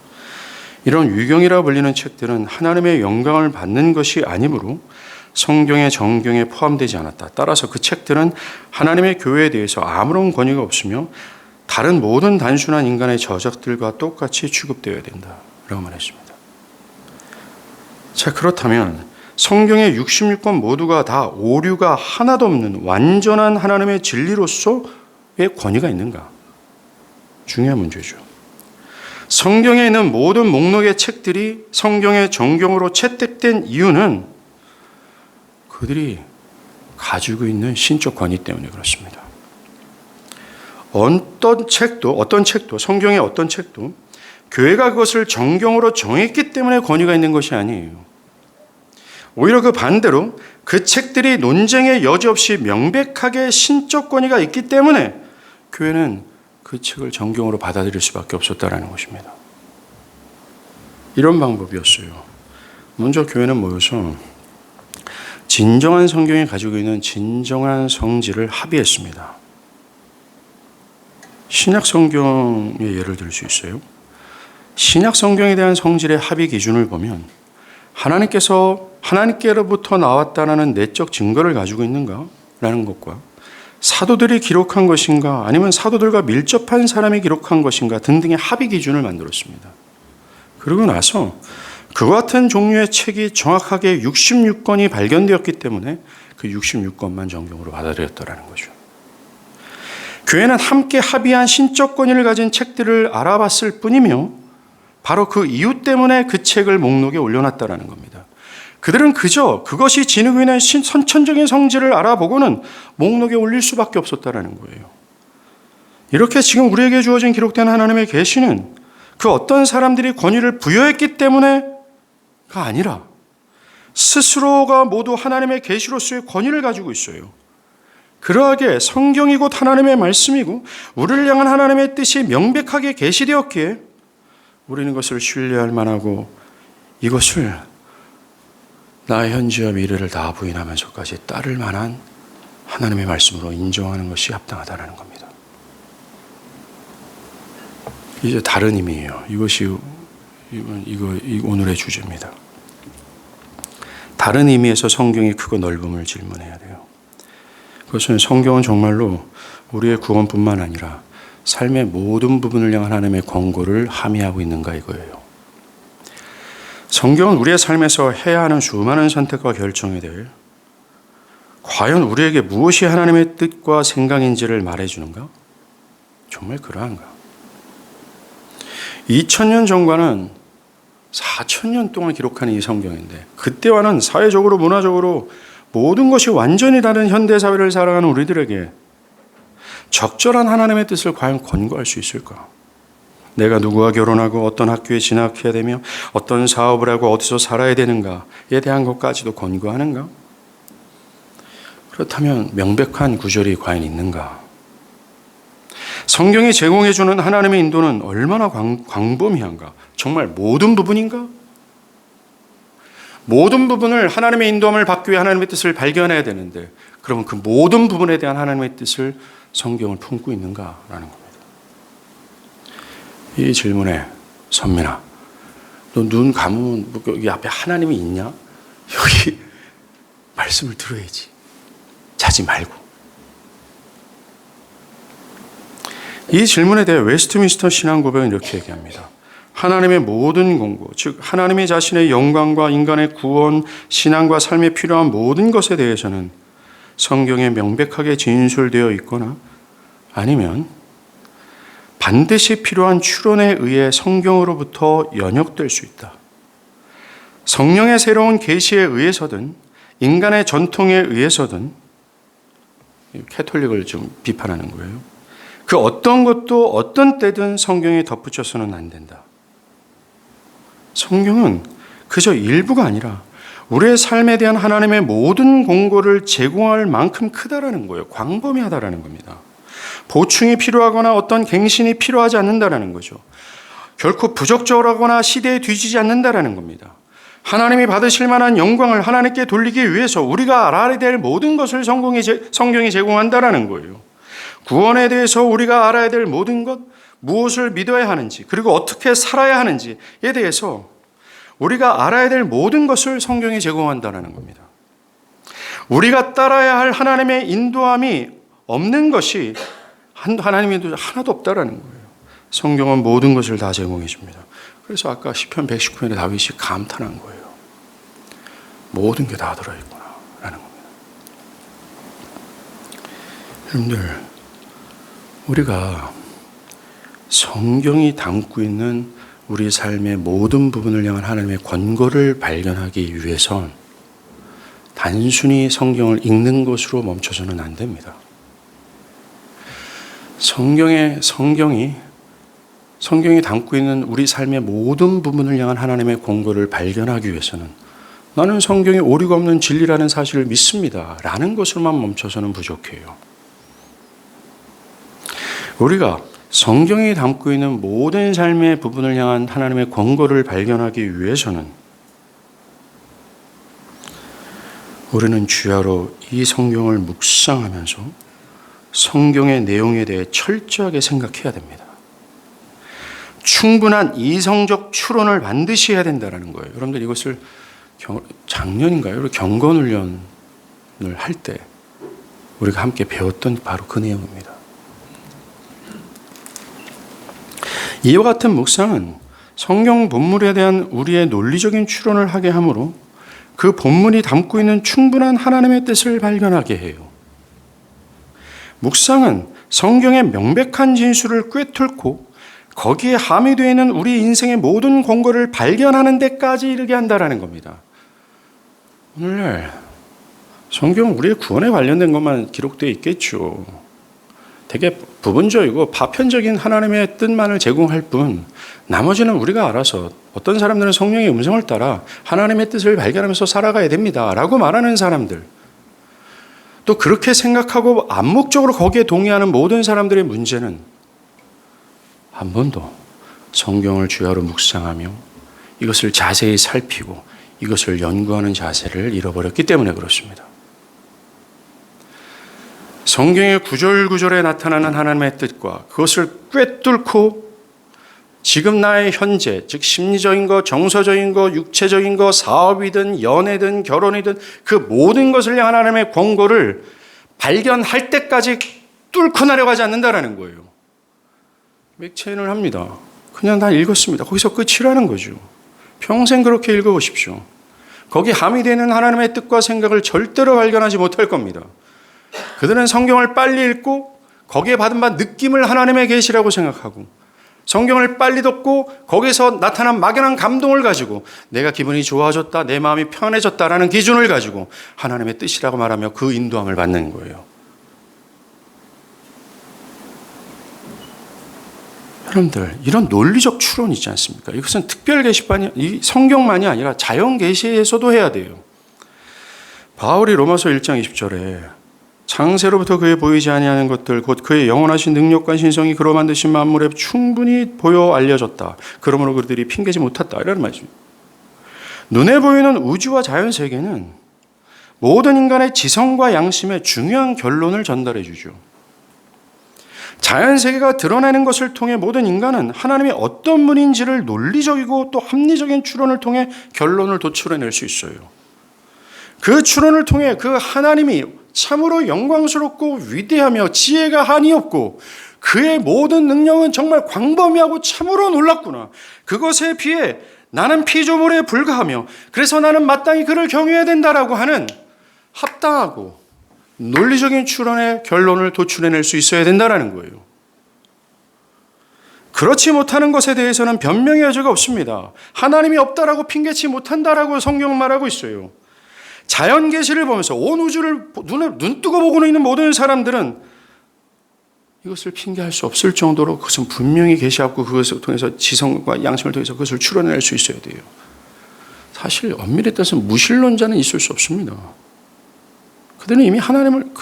이런 유경이라고 불리는 책들은 하나님의 영광을 받는 것이 아니므로 성경의 정경에 포함되지 않았다. 따라서 그 책들은 하나님의 교회에 대해서 아무런 권위가 없으며 다른 모든 단순한 인간의 저작들과 똑같이 취급되어야 된다라고 말했습니다. 자, 그렇다면 성경의 66권 모두가 다 오류가 하나도 없는 완전한 하나님의 진리로서의 권위가 있는가? 중요한 문제죠. 성경에 있는 모든 목록의 책들이 성경의 정경으로 채택된 이유는 그들이 가지고 있는 신적 권위 때문에 그렇습니다. 어떤 책도 성경의 어떤 책도 교회가 그것을 정경으로 정했기 때문에 권위가 있는 것이 아니에요. 오히려 그 반대로 그 책들이 논쟁의 여지 없이 명백하게 신적 권위가 있기 때문에 교회는 그 책을 정경으로 받아들일 수밖에 없었다라는 것입니다. 이런 방법이었어요. 먼저 교회는 모여서 진정한 성경이 가지고 있는 진정한 성질을 합의했습니다. 신약 성경의 예를 들 수 있어요. 신약 성경에 대한 성질의 합의 기준을 보면 하나님께로부터 나왔다는 내적 증거를 가지고 있는가라는 것과 사도들이 기록한 것인가 아니면 사도들과 밀접한 사람이 기록한 것인가 등등의 합의 기준을 만들었습니다. 그러고 나서 그와 같은 종류의 책이 정확하게 66권이 발견되었기 때문에 그 66권만 정경으로 받아들였다는 거죠. 교회는 함께 합의한 신적 권위를 가진 책들을 알아봤을 뿐이며 바로 그 이유 때문에 그 책을 목록에 올려놨다는 겁니다. 그들은 그저 그것이 지니고 있는 선천적인 성질을 알아보고는 목록에 올릴 수밖에 없었다는 거예요. 이렇게 지금 우리에게 주어진 기록된 하나님의 계시는 그 어떤 사람들이 권위를 부여했기 때문에가 아니라 스스로가 모두 하나님의 계시로서의 권위를 가지고 있어요. 그러하게 성경이 곧 하나님의 말씀이고 우리를 향한 하나님의 뜻이 명백하게 계시되었기에 우리는 것을 신뢰할 만하고 이것을 나의 현재와 미래를 다 부인하면서까지 따를 만한 하나님의 말씀으로 인정하는 것이 합당하다는 겁니다. 이제 다른 의미예요. 이것이 오늘의 주제입니다. 다른 의미에서 성경의 크고 넓음을 질문해야 돼요. 그것은 성경은 정말로 우리의 구원뿐만 아니라 삶의 모든 부분을 향한 하나님의 권고를 함의하고 있는가 이거예요. 성경은 우리의 삶에서 해야 하는 수많은 선택과 결정에 대해 과연 우리에게 무엇이 하나님의 뜻과 생각인지를 말해주는가? 정말 그러한가? 2000년 전과는 4000년 동안 기록한 이 성경인데 그때와는 사회적으로 문화적으로 모든 것이 완전히 다른 현대사회를 살아가는 우리들에게 적절한 하나님의 뜻을 과연 권고할 수 있을까? 내가 누구와 결혼하고 어떤 학교에 진학해야 되며 어떤 사업을 하고 어디서 살아야 되는가에 대한 것까지도 권고하는가? 그렇다면 명백한 구절이 과연 있는가? 성경이 제공해주는 하나님의 인도는 얼마나 광범위한가? 정말 모든 부분인가? 모든 부분을 하나님의 인도함을 받기 위해 하나님의 뜻을 발견해야 되는데 그러면 그 모든 부분에 대한 하나님의 뜻을 성경을 품고 있는가라는 겁니다. 이 질문에 선민아, 너 눈 감으면 여기 앞에 하나님이 있냐? 여기 말씀을 들어야지. 자지 말고. 이 질문에 대해 웨스트민스터 신앙고백은 이렇게 얘기합니다. 하나님의 모든 공고, 즉 하나님이 자신의 영광과 인간의 구원, 신앙과 삶에 필요한 모든 것에 대해서는 성경에 명백하게 진술되어 있거나 아니면 반드시 필요한 추론에 의해 성경으로부터 연역될 수 있다. 성령의 새로운 계시에 의해서든 인간의 전통에 의해서든 캐톨릭을 좀 비판하는 거예요. 그 어떤 것도 어떤 때든 성경에 덧붙여서는 안 된다. 성경은 그저 일부가 아니라 우리의 삶에 대한 하나님의 모든 공고를 제공할 만큼 크다라는 거예요. 광범위하다라는 겁니다. 보충이 필요하거나 어떤 갱신이 필요하지 않는다라는 거죠. 결코 부적절하거나 시대에 뒤지지 않는다라는 겁니다. 하나님이 받으실 만한 영광을 하나님께 돌리기 위해서 우리가 알아야 될 모든 것을 성경이 제공한다라는 거예요. 구원에 대해서 우리가 알아야 될 모든 것, 무엇을 믿어야 하는지, 그리고 어떻게 살아야 하는지에 대해서 우리가 알아야 될 모든 것을 성경이 제공한다는 겁니다. 우리가 따라야 할 하나님의 인도함이 없는 것이 하나님의 인도가 하나도 없다라는 거예요. 성경은 모든 것을 다 제공해 줍니다. 그래서 아까 시편 119편에 다윗이 감탄한 거예요. 모든 게 다 들어있구나 라는 겁니다. 여러분들, 우리가 성경이 담고 있는 우리 삶의 모든 부분을 향한 하나님의 권고를 발견하기 위해선 단순히 성경을 읽는 것으로 멈춰서는 안 됩니다. 성경이 담고 있는 우리 삶의 모든 부분을 향한 하나님의 권고를 발견하기 위해서는 나는 성경이 오류가 없는 진리라는 사실을 믿습니다 라는 것으로만 멈춰서는 부족해요. 우리가 성경이 담고 있는 모든 삶의 부분을 향한 하나님의 권고를 발견하기 위해서는 우리는 주야로 이 성경을 묵상하면서 성경의 내용에 대해 철저하게 생각해야 됩니다. 충분한 이성적 추론을 반드시 해야 된다는 거예요. 여러분들 이것을 작년인가요? 경건훈련을 할 때 우리가 함께 배웠던 바로 그 내용입니다. 이와 같은 묵상은 성경 본문에 대한 우리의 논리적인 추론을 하게 하므로 그 본문이 담고 있는 충분한 하나님의 뜻을 발견하게 해요. 묵상은 성경의 명백한 진술을 꿰뚫고 거기에 함유되어 있는 우리 인생의 모든 권고를 발견하는 데까지 이르게 한다는 겁니다. 오늘날 성경은 우리의 구원에 관련된 것만 기록되어 있겠죠. 되게 부분적이고 파편적인 하나님의 뜻만을 제공할 뿐 나머지는 우리가 알아서 어떤 사람들은 성령의 음성을 따라 하나님의 뜻을 발견하면서 살아가야 됩니다 라고 말하는 사람들, 또 그렇게 생각하고 암묵적으로 거기에 동의하는 모든 사람들의 문제는 한 번도 성경을 주야로 묵상하며 이것을 자세히 살피고 이것을 연구하는 자세를 잃어버렸기 때문에 그렇습니다. 성경의 구절구절에 나타나는 하나님의 뜻과 그것을 꿰뚫고 지금 나의 현재, 즉 심리적인 것, 정서적인 것, 육체적인 것, 사업이든 연애든 결혼이든 그 모든 것을 향한 하나님의 권고를 발견할 때까지 뚫고 나려가지 않는다라는 거예요. 맥체인을 합니다. 그냥 다 읽었습니다. 거기서 끝이라는 거죠. 평생 그렇게 읽어보십시오. 거기 함유되는 하나님의 뜻과 생각을 절대로 발견하지 못할 겁니다. 그들은 성경을 빨리 읽고 거기에 받은 바 느낌을 하나님의 계시라고 생각하고 성경을 빨리 덮고 거기서 나타난 막연한 감동을 가지고 내가 기분이 좋아졌다, 내 마음이 편해졌다라는 기준을 가지고 하나님의 뜻이라고 말하며 그 인도함을 받는 거예요. 여러분들, 이런 논리적 추론이 있지 않습니까? 이것은 특별 계시판이 이 성경만이 아니라 자연 계시에서도 해야 돼요. 바울이 로마서 1장 20절에 창세로부터 그에 보이지 아니하는 것들 곧 그의 영원하신 능력과 신성이 그로 만드신 만물에 충분히 보여 알려졌다. 그러므로 그들이 핑계지 못했다. 이라는 말입니다. 눈에 보이는 우주와 자연 세계는 모든 인간의 지성과 양심의 중요한 결론을 전달해 주죠. 자연 세계가 드러내는 것을 통해 모든 인간은 하나님이 어떤 분인지를 논리적이고 또 합리적인 추론을 통해 결론을 도출해낼 수 있어요. 그 추론을 통해 그 하나님이 참으로 영광스럽고 위대하며 지혜가 한이 없고 그의 모든 능력은 정말 광범위하고 참으로 놀랍구나. 그것에 비해 나는 피조물에 불과하며 그래서 나는 마땅히 그를 경외해야 된다라고 하는 합당하고 논리적인 추론의 결론을 도출해낼 수 있어야 된다는 거예요. 그렇지 못하는 것에 대해서는 변명의 여지가 없습니다. 하나님이 없다라고 핑계치 못한다라고 성경은 말하고 있어요. 자연 계시를 보면서 온 우주를 눈뜨고 보고 있는 모든 사람들은 이것을 핑계할 수 없을 정도로 그것은 분명히 계시하고 그것을 통해서 지성과 양심을 통해서 그것을 추론해낼 수 있어야 돼요. 사실 엄밀히 따서 무신론자는 있을 수 없습니다. 그들은 이미 하나님을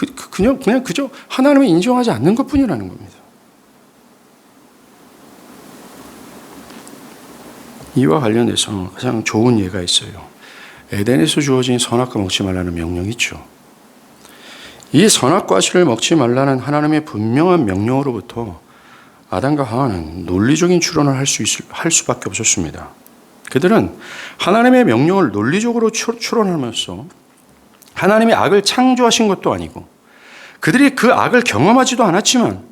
그냥 그저 하나님을 인정하지 않는 것뿐이라는 겁니다. 이와 관련해서 가장 좋은 예가 있어요. 에덴에서 주어진 선악과 먹지 말라는 명령이 있죠. 이 선악과실을 먹지 말라는 하나님의 분명한 명령으로부터 아담과 하와는 논리적인 추론을 할 수밖에 없었습니다. 그들은 하나님의 명령을 논리적으로 추론하면서 하나님이 악을 창조하신 것도 아니고 그들이 그 악을 경험하지도 않았지만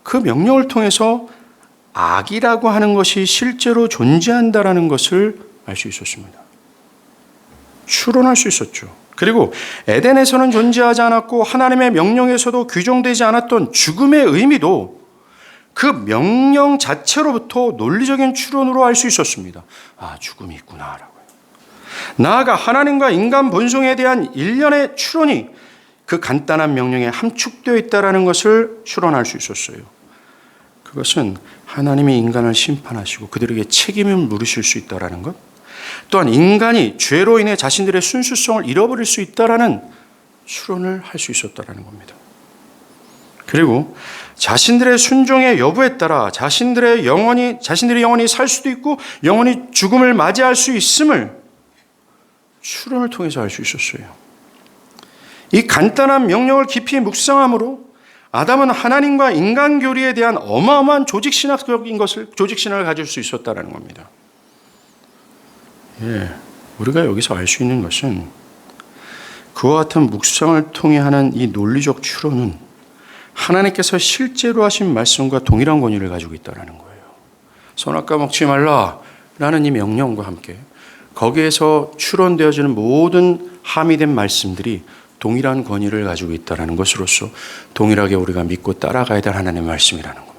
그 명령을 통해서 악이라고 하는 것이 실제로 존재한다라는 것을 알 수 있었습니다. 추론할 수 있었죠. 그리고 에덴에서는 존재하지 않았고 하나님의 명령에서도 규정되지 않았던 죽음의 의미도 그 명령 자체로부터 논리적인 추론으로 알 수 있었습니다. 아, 죽음이 있구나라고요. 나아가 하나님과 인간 본성에 대한 일련의 추론이 그 간단한 명령에 함축되어 있다는 것을 추론할 수 있었어요. 그것은 하나님이 인간을 심판하시고 그들에게 책임을 물으실 수 있다는 것, 또한 인간이 죄로 인해 자신들의 순수성을 잃어버릴 수 있다는 추론을 할 수 있었다는 겁니다. 그리고 자신들의 순종의 여부에 따라 자신들이 영원히 살 수도 있고 영원히 죽음을 맞이할 수 있음을 추론을 통해서 알 수 있었어요. 이 간단한 명령을 깊이 묵상함으로 아담은 하나님과 인간 교리에 대한 어마어마한 조직신학을 가질 수 있었다는 겁니다. 우리가 여기서 알 수 있는 것은 그와 같은 묵상을 통해 하는 이 논리적 추론은 하나님께서 실제로 하신 말씀과 동일한 권위를 가지고 있다는 거예요. 선악과 먹지 말라라는 이 명령과 함께 거기에서 추론되어지는 모든 함의된 말씀들이 동일한 권위를 가지고 있다는 것으로서 동일하게 우리가 믿고 따라가야 될 하나님의 말씀이라는 겁니다.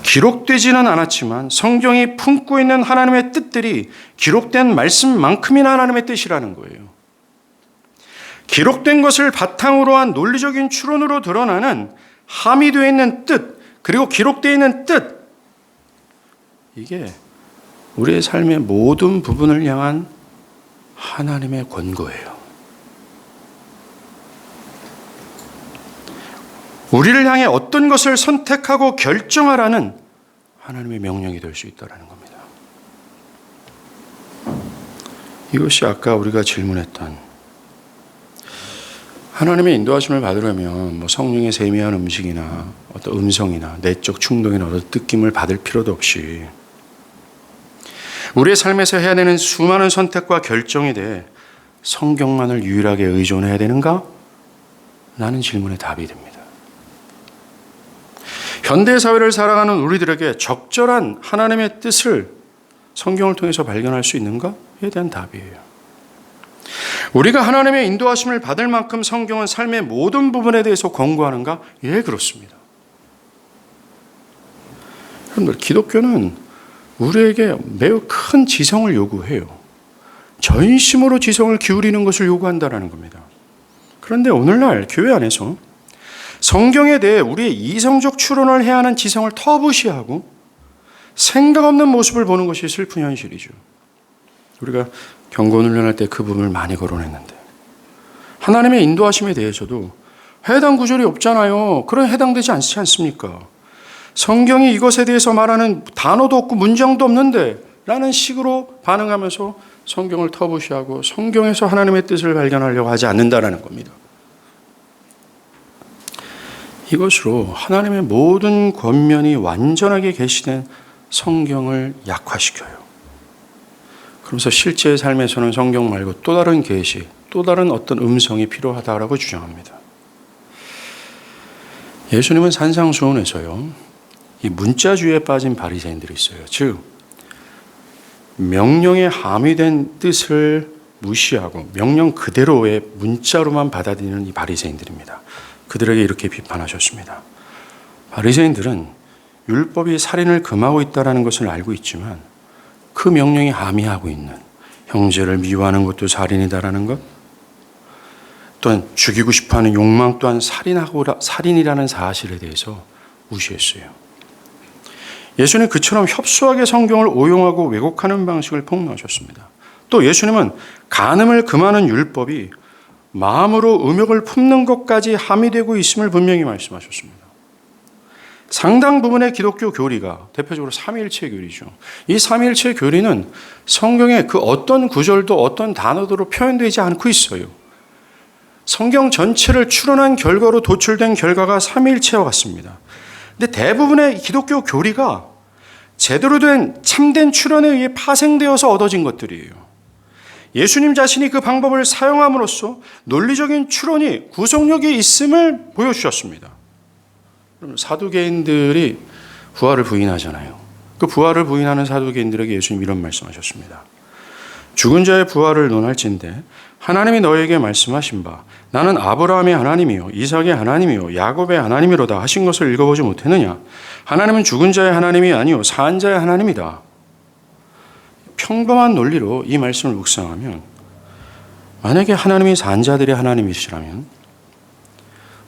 기록되지는 않았지만 성경이 품고 있는 하나님의 뜻들이 기록된 말씀만큼이나 하나님의 뜻이라는 거예요. 기록된 것을 바탕으로 한 논리적인 추론으로 드러나는 함의되어 있는 뜻, 그리고 기록되어 있는 뜻, 이게 우리의 삶의 모든 부분을 향한 하나님의 권고예요. 우리를 향해 어떤 것을 선택하고 결정하라는 하나님의 명령이 될 수 있다는 겁니다. 이것이 아까 우리가 질문했던 하나님의 인도하심을 받으려면 성령의 세미한 음식이나 어떤 음성이나 내적 충동이나 어떤 느낌을 받을 필요도 없이 우리의 삶에서 해야 되는 수많은 선택과 결정에 대해 성경만을 유일하게 의존해야 되는가? 라는 질문에 답이 됩니다. 현대사회를 살아가는 우리들에게 적절한 하나님의 뜻을 성경을 통해서 발견할 수 있는가에 대한 답이에요. 우리가 하나님의 인도하심을 받을 만큼 성경은 삶의 모든 부분에 대해서 권고하는가? 예, 그렇습니다. 여러분들, 기독교는 우리에게 매우 큰 지성을 요구해요. 전심으로 지성을 기울이는 것을 요구한다는 겁니다. 그런데 오늘날 교회 안에서 성경에 대해 우리의 이성적 추론을 해야 하는 지성을 터부시하고 생각 없는 모습을 보는 것이 슬픈 현실이죠. 우리가 경건 훈련할 때 그 부분을 많이 거론했는데, 하나님의 인도하심에 대해서도 해당 구절이 없잖아요. 그런 해당되지 않지 않습니까? 성경이 이것에 대해서 말하는 단어도 없고 문장도 없는데 라는 식으로 반응하면서 성경을 터부시하고 성경에서 하나님의 뜻을 발견하려고 하지 않는다라는 겁니다. 이것으로 하나님의 모든 권면이 완전하게 계시된 성경을 약화시켜요. 그러면서 실제 삶에서는 성경 말고 또 다른 계시, 또 다른 어떤 음성이 필요하다라고 주장합니다. 예수님은 산상수훈에서요, 이 문자주의에 빠진 바리새인들이 있어요. 즉, 명령에 함유된 뜻을 무시하고 명령 그대로의 문자로만 받아들이는 이 바리새인들입니다. 그들에게 이렇게 비판하셨습니다. 바리새인들은 율법이 살인을 금하고 있다는 것을 알고 있지만 그 명령이 함의하고 있는 형제를 미워하는 것도 살인이다라는 것, 또한 죽이고 싶어하는 욕망 또한 살인이라는 사실에 대해서 무시했어요. 예수는 그처럼 협소하게 성경을 오용하고 왜곡하는 방식을 폭로하셨습니다. 또 예수님은 간음을 금하는 율법이 마음으로 음욕을 품는 것까지 함의되고 있음을 분명히 말씀하셨습니다. 상당 부분의 기독교 교리가 대표적으로 삼위일체 교리죠. 이 삼위일체 교리는 성경의 그 어떤 구절도 어떤 단어도 표현되지 않고 있어요. 성경 전체를 추론한 결과로 도출된 결과가 삼위일체와 같습니다. 근데 대부분의 기독교 교리가 제대로 된 참된 추론에 의해 파생되어서 얻어진 것들이에요. 예수님 자신이 그 방법을 사용함으로써 논리적인 추론이 구속력이 있음을 보여주셨습니다. 사두개인들이 부활을 부인하잖아요. 그 부활을 부인하는 사두개인들에게 예수님 이런 말씀하셨습니다. 죽은 자의 부활을 논할진대 하나님이 너에게 말씀하신 바 나는 아브라함의 하나님이요 이삭의 하나님이요 야곱의 하나님이로다 하신 것을 읽어보지 못했느냐? 하나님은 죽은 자의 하나님이 아니요 산 자의 하나님이다. 평범한 논리로 이 말씀을 묵상하면, 만약에 하나님이 산 자들의 하나님이시라면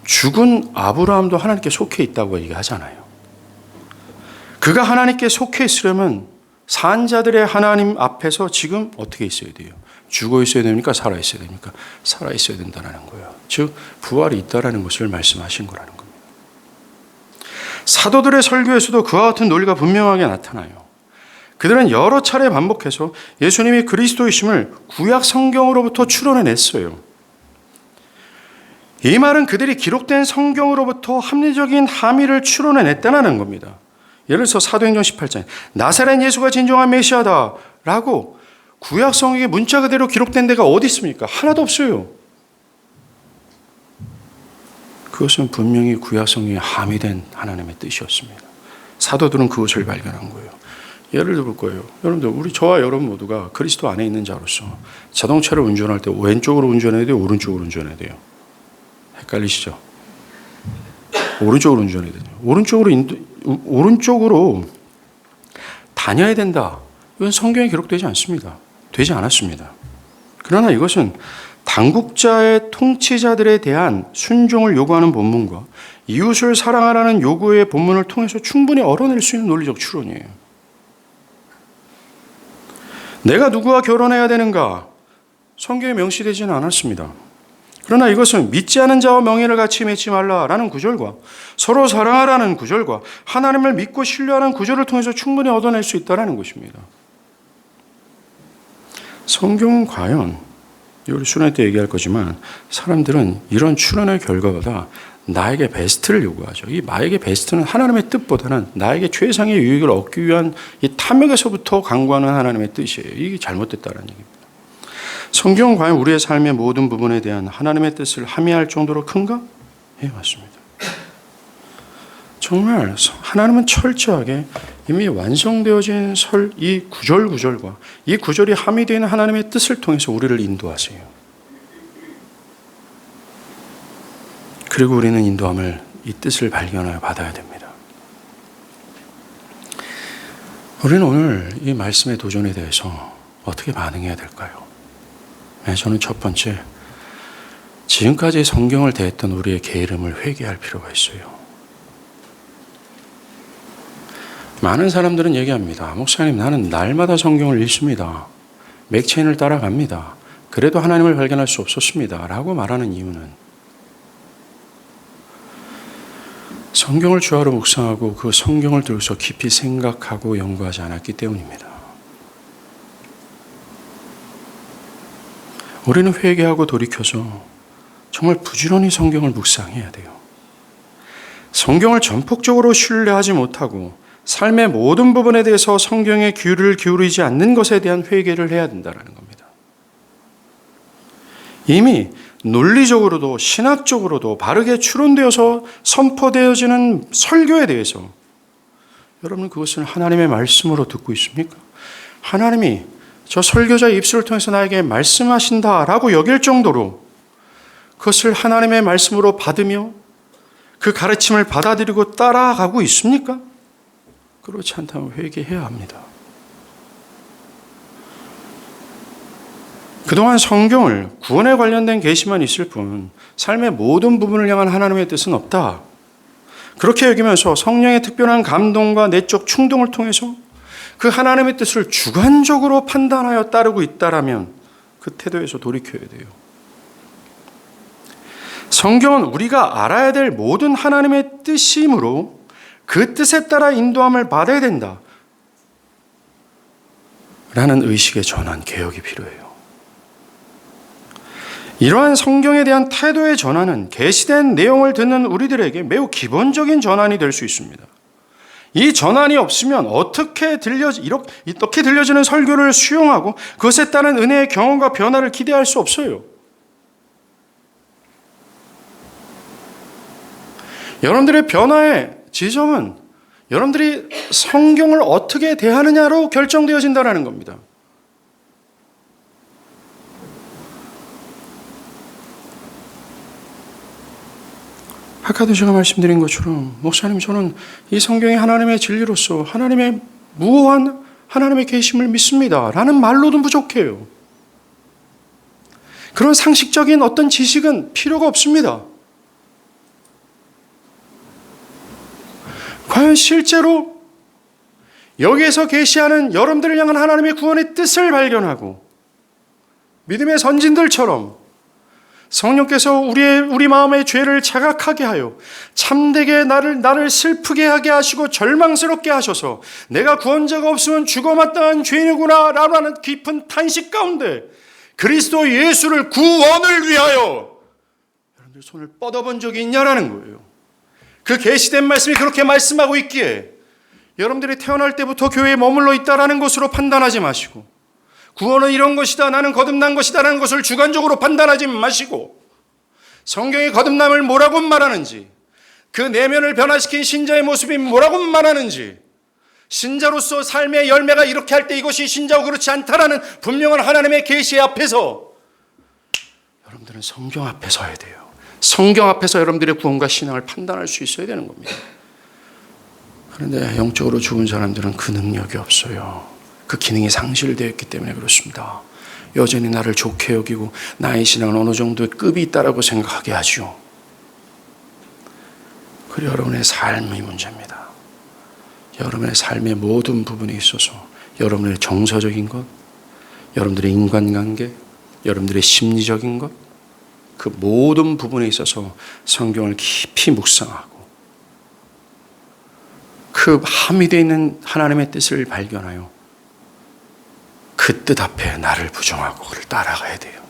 죽은 아브라함도 하나님께 속해 있다고 얘기하잖아요. 그가 하나님께 속해 있으려면 산 자들의 하나님 앞에서 지금 어떻게 있어야 돼요? 죽어 있어야 됩니까? 살아 있어야 됩니까? 살아 있어야 된다는 거예요. 즉 부활이 있다라는 것을 말씀하신 거라는 겁니다. 사도들의 설교에서도 그와 같은 논리가 분명하게 나타나요. 그들은 여러 차례 반복해서 예수님이 그리스도이심을 구약 성경으로부터 추론해냈어요. 이 말은 그들이 기록된 성경으로부터 합리적인 함의를 추론해냈다는 겁니다. 예를 들어서 사도행전 18장에 나사렛 예수가 진정한 메시아다라고 구약 성경에 문자 그대로 기록된 데가 어디 있습니까? 하나도 없어요. 그것은 분명히 구약 성경에 함의된 하나님의 뜻이었습니다. 사도들은 그것을 발견한 거예요. 예를 들어 볼 거예요. 여러분들, 저와 여러분 모두가 그리스도 안에 있는 자로서 자동차를 운전할 때 왼쪽으로 운전해야 돼요? 오른쪽으로 운전해야 돼요? 헷갈리시죠? 오른쪽으로 운전해야 돼요. 오른쪽으로 다녀야 된다. 이건 성경에 기록되지 않습니다. 되지 않았습니다. 그러나 이것은 당국자의 통치자들에 대한 순종을 요구하는 본문과 이웃을 사랑하라는 요구의 본문을 통해서 충분히 얻어낼 수 있는 논리적 추론이에요. 내가 누구와 결혼해야 되는가? 성경에 명시되지는 않았습니다. 그러나 이것은 믿지 않은 자와 명예를 같이 맺지 말라라는 구절과 서로 사랑하라는 구절과 하나님을 믿고 신뢰하는 구절을 통해서 충분히 얻어낼 수 있다는 것입니다. 성경은 과연, 우리 수련 때 얘기할 거지만 사람들은 이런 추론의 결과보다 나에게 베스트를 요구하죠. 이 나에게 베스트는 하나님의 뜻보다는 나에게 최상의 유익을 얻기 위한 이 탐욕에서부터 강구하는 하나님의 뜻이에요. 이게 잘못됐다는 얘기입니다. 성경은 과연 우리의 삶의 모든 부분에 대한 하나님의 뜻을 함의할 정도로 큰가? 예, 맞습니다. 정말 하나님은 철저하게 이미 완성되어진 이 구절과 이 구절이 함의되어 있는 하나님의 뜻을 통해서 우리를 인도하세요. 그리고 우리는 인도함을, 이 뜻을 발견하여 받아야 됩니다. 우리는 오늘 이 말씀의 도전에 대해서 어떻게 반응해야 될까요? 저는 첫 번째, 지금까지 성경을 대했던 우리의 게으름을 회개할 필요가 있어요. 많은 사람들은 얘기합니다. 목사님, 나는 날마다 성경을 읽습니다. 맥체인을 따라갑니다. 그래도 하나님을 발견할 수 없었습니다. 라고 말하는 이유는 성경을 주하로 묵상하고 그 성경을 들고서 깊이 생각하고 연구하지 않았기 때문입니다. 우리는 회개하고 돌이켜서 정말 부지런히 성경을 묵상해야 돼요. 성경을 전폭적으로 신뢰하지 못하고 삶의 모든 부분에 대해서 성경에 귀를 기울이지 않는 것에 대한 회개를 해야 된다는 겁니다. 이미 논리적으로도 신학적으로도 바르게 추론되어서 선포되어지는 설교에 대해서 여러분 그것을 하나님의 말씀으로 듣고 있습니까? 하나님이 저 설교자의 입술을 통해서 나에게 말씀하신다라고 여길 정도로 그것을 하나님의 말씀으로 받으며 그 가르침을 받아들이고 따라가고 있습니까? 그렇지 않다면 회개해야 합니다. 그동안 성경을 구원에 관련된 계시만 있을 뿐 삶의 모든 부분을 향한 하나님의 뜻은 없다. 그렇게 여기면서 성령의 특별한 감동과 내적 충동을 통해서 그 하나님의 뜻을 주관적으로 판단하여 따르고 있다라면 그 태도에서 돌이켜야 돼요. 성경은 우리가 알아야 될 모든 하나님의 뜻이므로 그 뜻에 따라 인도함을 받아야 된다. 라는 의식의 전환, 개혁이 필요해요. 이러한 성경에 대한 태도의 전환은 계시된 내용을 듣는 우리들에게 매우 기본적인 전환이 될 수 있습니다. 이 전환이 없으면 어떻게 들려지는 설교를 수용하고 그것에 따른 은혜의 경험과 변화를 기대할 수 없어요. 여러분들의 변화의 지점은 여러분들이 성경을 어떻게 대하느냐로 결정되어진다는 겁니다. 아까도 제가 말씀드린 것처럼 목사님, 저는 이 성경이 하나님의 진리로서 하나님의 무오한 하나님의 계심을 믿습니다 라는 말로도 부족해요. 그런 상식적인 어떤 지식은 필요가 없습니다. 과연 실제로 여기에서 계시하는 여러분들을 향한 하나님의 구원의 뜻을 발견하고 믿음의 선진들처럼 성령께서 우리 마음의 죄를 자각하게 하여 참되게 나를 슬프게 하게 하시고 절망스럽게 하셔서 내가 구원자가 없으면 죽어 마땅한 죄인이구나 라는 깊은 탄식 가운데 그리스도 예수를 구원을 위하여 여러분들 손을 뻗어본 적이 있냐라는 거예요. 그 계시된 말씀이 그렇게 말씀하고 있기에 여러분들이 태어날 때부터 교회에 머물러 있다라는 것으로 판단하지 마시고 구원은 이런 것이다, 나는 거듭난 것이다 라는 것을 주관적으로 판단하지 마시고 성경의 거듭남을 뭐라고 말하는지, 그 내면을 변화시킨 신자의 모습이 뭐라고 말하는지, 신자로서 삶의 열매가 이렇게 할 때 이것이 신자고 그렇지 않다라는 분명한 하나님의 계시 앞에서 여러분들은 성경 앞에 서야 돼요. 성경 앞에서 여러분들의 구원과 신앙을 판단할 수 있어야 되는 겁니다. 그런데 영적으로 죽은 사람들은 그 능력이 없어요. 그 기능이 상실되어 있기 때문에 그렇습니다. 여전히 나를 좋게 여기고 나의 신앙은 어느 정도의 급이 있다라고 생각하게 하죠. 그리고 여러분의 삶의 문제입니다. 여러분의 삶의 모든 부분에 있어서 여러분의 정서적인 것, 여러분들의 인간관계, 여러분들의 심리적인 것, 그 모든 부분에 있어서 성경을 깊이 묵상하고 그 함이 되어 있는 하나님의 뜻을 발견하여 그 뜻 앞에 나를 부정하고 그를 따라가야 돼요.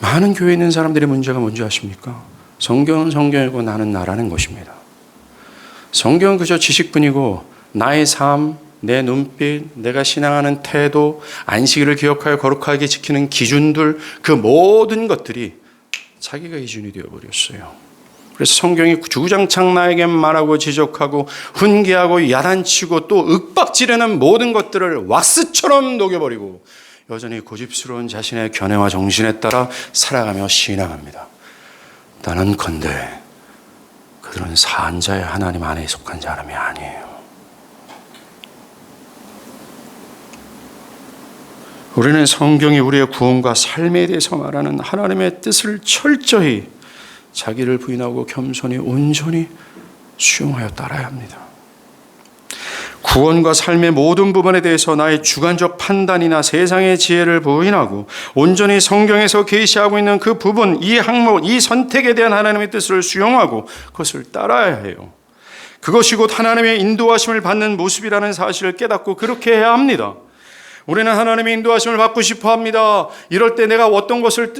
많은 교회에 있는 사람들의 문제가 뭔지 아십니까? 성경은 성경이고 나는 나라는 것입니다. 성경은 그저 지식뿐이고 나의 삶, 내 눈빛, 내가 신앙하는 태도, 안식일을 기억하여 거룩하게 지키는 기준들, 그 모든 것들이 자기가 기준이 되어버렸어요. 그래서 성경이 주구장창 나에게 말하고 지적하고 훈계하고 야단치고 또 윽박지르는 모든 것들을 왁스처럼 녹여버리고 여전히 고집스러운 자신의 견해와 정신에 따라 살아가며 신앙합니다. 나는컨대 그들은 산자의 하나님 안에 속한 사람이 아니에요. 우리는 성경이 우리의 구원과 삶에 대해서 말하는 하나님의 뜻을 철저히 자기를 부인하고 겸손히 온전히 수용하여 따라야 합니다. 구원과 삶의 모든 부분에 대해서 나의 주관적 판단이나 세상의 지혜를 부인하고 온전히 성경에서 계시하고 있는 그 부분, 이 항목, 이 선택에 대한 하나님의 뜻을 수용하고 그것을 따라야 해요. 그것이 곧 하나님의 인도하심을 받는 모습이라는 사실을 깨닫고 그렇게 해야 합니다. 우리는 하나님의 인도하심을 받고 싶어 합니다. 이럴 때 내가 어떤 것을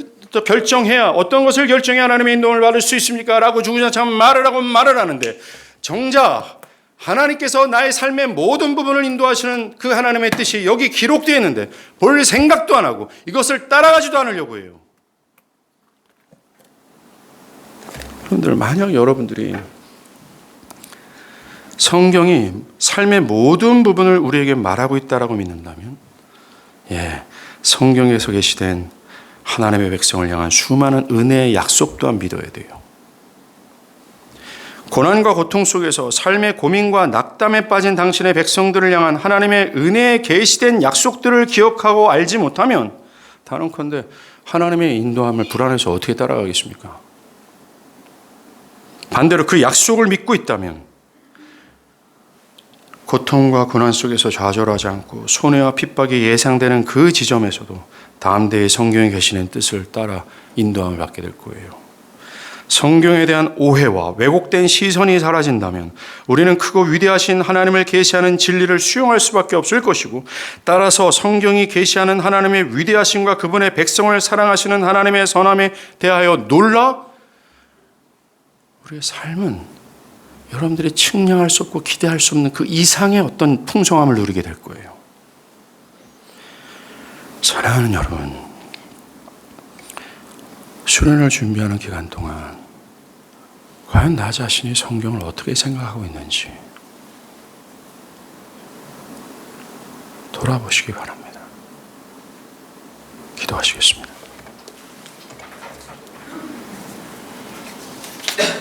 결정해야 하나님의 인도를 받을 수 있습니까? 라고 주구장창 말을 하는데 정작 하나님께서 나의 삶의 모든 부분을 인도하시는 그 하나님의 뜻이 여기 기록되어 있는데 볼 생각도 안 하고 이것을 따라가지도 않으려고 해요. 여러분들, 만약 여러분들이 성경이 삶의 모든 부분을 우리에게 말하고 있다라고 믿는다면 성경에서 계시된 하나님의 백성을 향한 수많은 은혜의 약속 또한 믿어야 돼요. 고난과 고통 속에서 삶의 고민과 낙담에 빠진 당신의 백성들을 향한 하나님의 은혜에 계시된 약속들을 기억하고 알지 못하면 단언컨대 하나님의 인도함을 불안해서 어떻게 따라가겠습니까? 반대로 그 약속을 믿고 있다면 고통과 고난 속에서 좌절하지 않고 손해와 핍박이 예상되는 그 지점에서도 담대히 성경에 계시는 뜻을 따라 인도함을 받게 될 거예요. 성경에 대한 오해와 왜곡된 시선이 사라진다면 우리는 크고 위대하신 하나님을 계시하는 진리를 수용할 수밖에 없을 것이고, 따라서 성경이 계시하는 하나님의 위대하심과 그분의 백성을 사랑하시는 하나님의 선함에 대하여 놀라 우리의 삶은 여러분들이 측량할 수 없고 기대할 수 없는 그 이상의 어떤 풍성함을 누리게 될 거예요. 사랑하는 여러분, 수련을 준비하는 기간 동안 과연 나 자신이 성경을 어떻게 생각하고 있는지 돌아보시기 바랍니다. 기도하시겠습니다.